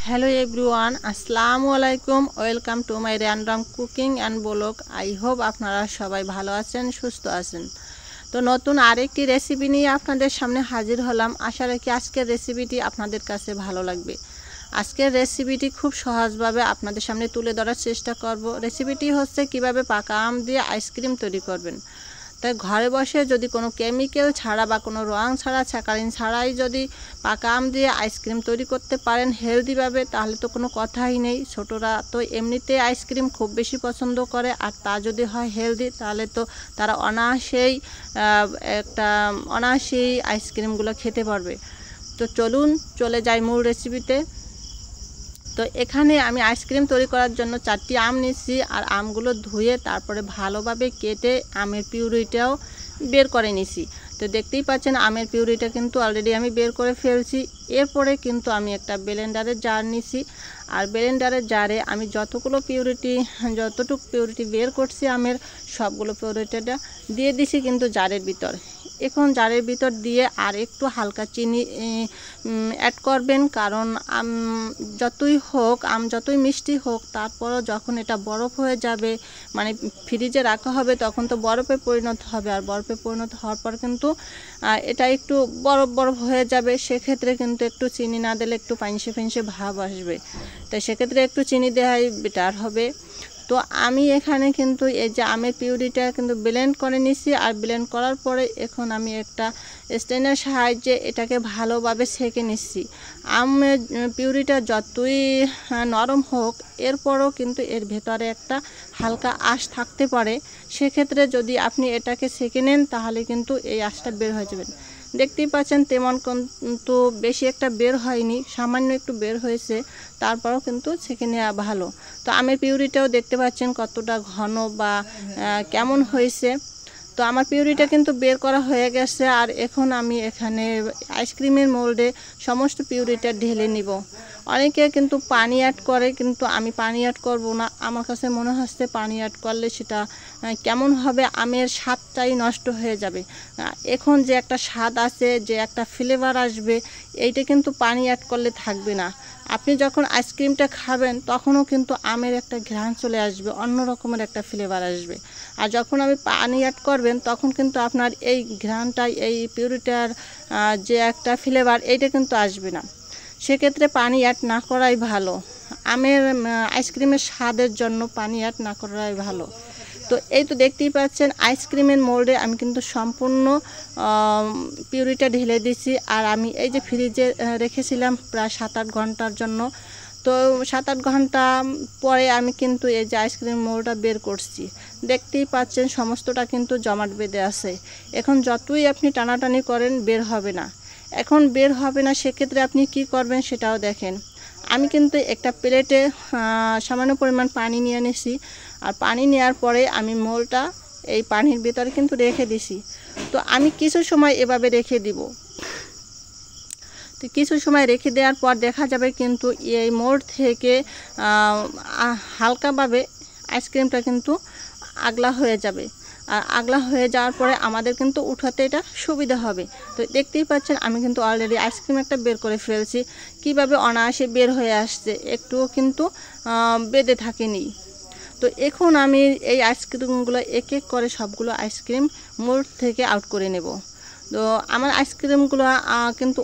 Hello everyone, আসসালামু আলাইকুম। Welcome to my random cooking and blog. I hope আপনারা সবাই ভালো আছেন, সুস্থ আছেন। তো নতুন আরেকটি রেসিপি নিয়ে আপনাদের সামনে হাজির হলাম। আশা রাখি আজকের রেসিপিটি আপনাদের কাছে ভালো লাগবে। আজকের রেসিপিটি খুব সহজভাবে আপনাদের সামনে তুলে ধরার চেষ্টা করব। রেসিপিটি হচ্ছে কিভাবে পাকা আম দিয়ে আইসক্রিম তৈরি করবেন। তাই ঘরে বসে যদি কোনো কেমিক্যাল ছাড়া বা কোনো রং ছাড়া স্যাকারিন ছাড়াই যদি পাকা আম দিয়ে আইসক্রিম তৈরি করতে পারেন হেলদিভাবে, তাহলে তো কোনো কথাই নেই। ছোটরা তো এমনিতে আইসক্রিম খুব বেশি পছন্দ করে, আর তা যদি হয় হেলদি, তাহলে তো তারা অনায়াসেই আইসক্রিমগুলো খেতে পারবে। তো চলুন চলে যাই মূল রেসিপিতে। তো এখানে আমি আইসক্রিম তৈরি করার জন্য 4টি আম নিচ্ছি, আর আমগুলো ধুয়ে তারপরে ভালোভাবে কেটে আমের পিউরিটাও বের করে নিছি। তো দেখতেই পাচ্ছেন আমের পিউরিটা কিন্তু অলরেডি আমি বের করে ফেলছি। এরপরে কিন্তু আমি একটা ব্লেন্ডারের জার নিছি, আর ব্লেন্ডারের জারে আমি যতটুকু পিউরিটি বের করছি আমের সবগুলো পিউরিটিটা দিয়ে দিছি কিন্তু জারের ভিতর। এখন জারের ভিতর দিয়ে আর একটু হালকা চিনি অ্যাড করবেন, কারণ আম যতই মিষ্টি হোক তারপরও যখন এটা বরফ হয়ে যাবে, মানে ফ্রিজে রাখা হবে, তখন তো বরফে পরিণত হবে, আর বরফে পরিণত হওয়ার পর কিন্তু এটা একটু বরফ হয়ে যাবে। সেক্ষেত্রে কিন্তু একটু চিনি না দিলে একটু পাইনসে ভাব আসবে, তাই সেক্ষেত্রে একটু চিনি দেওয়াই বেটার হবে। তো আমি এখানে কিন্তু এই যে আমের পিউরিটা কিন্তু ব্লেন্ড করে নিছি, আর ব্লেন্ড করার পরে এখন আমি একটা স্টেনের সাহায্যে এটাকে ভালোভাবে ছেঁকে নিচ্ছি। আমের পিউরিটা যতই নরম হোক, এরপরও কিন্তু এর ভেতরে একটা হালকা আঁশ থাকতে পারে। সেক্ষেত্রে যদি আপনি এটাকে ছেঁকে নেন তাহলে কিন্তু এই আঁশটা বের হয়ে যাবে। দেখতেই পাচ্ছেন তেমন কিন্তু বেশি একটা বের হয়নি, সামান্য একটু বের হয়েছে, তারপরেও কিন্তু ছেঁকে নেওয়া ভালো। তো আমের পিউরিটাও দেখতে পাচ্ছেন কতটা ঘন বা কেমন হয়েছে। তো আমার পিউরিটা কিন্তু বের করা হয়ে গেছে, আর এখন আমি এখানে আইসক্রিমের মোল্ডে সমস্ত পিউরিটা ঢেলে নিব। অনেকে কিন্তু পানি অ্যাড করে, কিন্তু আমি পানি অ্যাড করব না। আমার কাছে মনে হচ্ছে পানি অ্যাড করলে সেটা কেমন হবে, আমের স্বাদটাই নষ্ট হয়ে যাবে। এখন যে একটা স্বাদ আছে, যে একটা ফ্লেভার আসবে, এইটা কিন্তু পানি অ্যাড করলে থাকবে না। আপনি যখন আইসক্রিমটা খাবেন তখনও কিন্তু আমের একটা ঘ্রাণ চলে আসবে, অন্য রকমের একটা ফ্লেভার আসবে। আর যখন আপনি পানি অ্যাড করবেন তখন কিন্তু আপনার এই ঘ্রাণটাই, এই পিউরিটার যে একটা ফ্লেভার, এইটা কিন্তু আসবে না। সেক্ষেত্রে পানি অ্যাড না করাই ভালো। আমের আইসক্রিমের স্বাদের জন্য পানি অ্যাড না করাই ভালো। তো এই তো দেখতেই পাচ্ছেন আইসক্রিমের মোল্ডে আমি কিন্তু সম্পূর্ণ পিউরিটা ঢেলে দিছি, আর আমি এই যে ফ্রিজে রেখেছিলাম প্রায় 7-8 ঘন্টার জন্য। তো 7-8 ঘন্টা পরে আমি কিন্তু এই যে আইসক্রিম মোল্ডটা বের করছি। দেখতেই পাচ্ছেন সমস্তটা কিন্তু জমাট বেঁধে আছে। এখন যতই আপনি টানাটানি করেন বের হবে না। সেক্ষেত্রে আপনি কি করবেন সেটাও দেখেন। আমি কিন্তু একটা প্লেটে সামান্য পরিমাণ পানি নিয়ে নিছি, আর পানি নেওয়ার পরে আমি মোলটা এই পানির ভিতরে কিন্তু রেখে দিছি। তো আমি কিছু সময় এভাবে রেখে দিব। তো কিছু সময় রেখে দেওয়ার পর দেখা যাবে কিন্তু এই মোল্ড থেকে হালকাভাবে আইসক্রিমটা কিন্তু আগলা হয়ে যাবে, আর আগলা হয়ে যাওয়ার পরে আমাদের কিন্তু উঠাতে এটা সুবিধা হবে। তো দেখতেই পাচ্ছেন আমি কিন্তু অলরেডি আইসক্রিম একটা বের করে ফেলছি। কিভাবে অনায়াসে বের হয়ে আসছে, একটুও কিন্তু বেঁধে থাকেনি। তো এখন আমি এই আইসক্রিমগুলো এক এক করে সবগুলো আইসক্রিম মোল্ড থেকে আউট করে নেব। তো আমার আইসক্রিমগুলো কিন্তু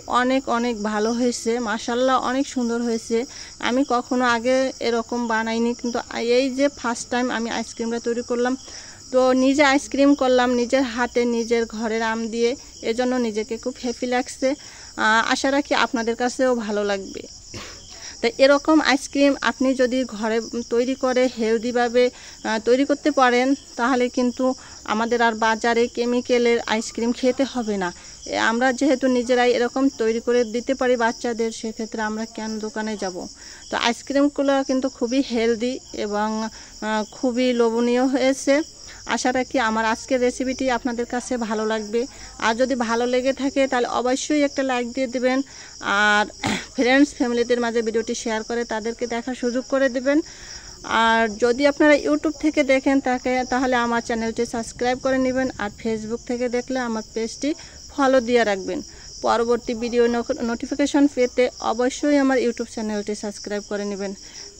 অনেক ভালো হয়েছে, মাশাআল্লাহ অনেক সুন্দর হয়েছে। আমি কখনো আগে এরকম বানাইনি, কিন্তু এই যে ফার্স্ট টাইম আমি আইসক্রিমটা তৈরি করলাম। তো নিজে আইসক্রিম করলাম নিজের হাতে, নিজের ঘরের আম দিয়ে, এজন্য নিজেকে খুব হ্যাপি লাগছে। আশা রাখি আপনাদের কাছেও ভালো লাগবে। তো এরকম আইসক্রিম আপনি যদি ঘরে তৈরি করে হেলদিভাবে তৈরি করতে পারেন, তাহলে কিন্তু আমাদের আর বাজারে কেমিক্যালের আইসক্রিম খেতে হবে না। আমরা যেহেতু নিজেরাই এরকম তৈরি করে দিতে পারি বাচ্চাদের, সেক্ষেত্রে আমরা কেন দোকানে যাব। তো আইসক্রিমগুলো কিন্তু খুবই হেলদি এবং খুবই লোভনীয় হয়েছে। আশা রাখি আমার আজকের রেসিপিটি আপনাদের কাছে ভালো লাগবে। আর যদি ভালো লেগে থাকে তাহলে অবশ্যই একটা লাইক দিয়ে দেবেন, আর ফ্রেন্ডস ফ্যামিলিদের মাঝে ভিডিওটি শেয়ার করে তাদেরকে দেখার সুযোগ করে দেবেন। আর যদি আপনারা ইউটিউব থেকে দেখেন তাহলে আমার চ্যানেলটি সাবস্ক্রাইব করে নেবেন, আর ফেসবুক থেকে দেখলে আমার পেজটি ফলো দিয়ে রাখবেন। পরবর্তী ভিডিও নোটিফিকেশন পেতে অবশ্যই আমার ইউটিউব চ্যানেলটি সাবস্ক্রাইব করে নেবেন।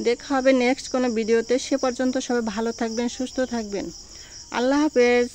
দেখা হবে নেক্সট কোনো ভিডিওতে। সে পর্যন্ত সবাই ভালো থাকবেন, সুস্থ থাকবেন। আল্লাহ হাফেজ।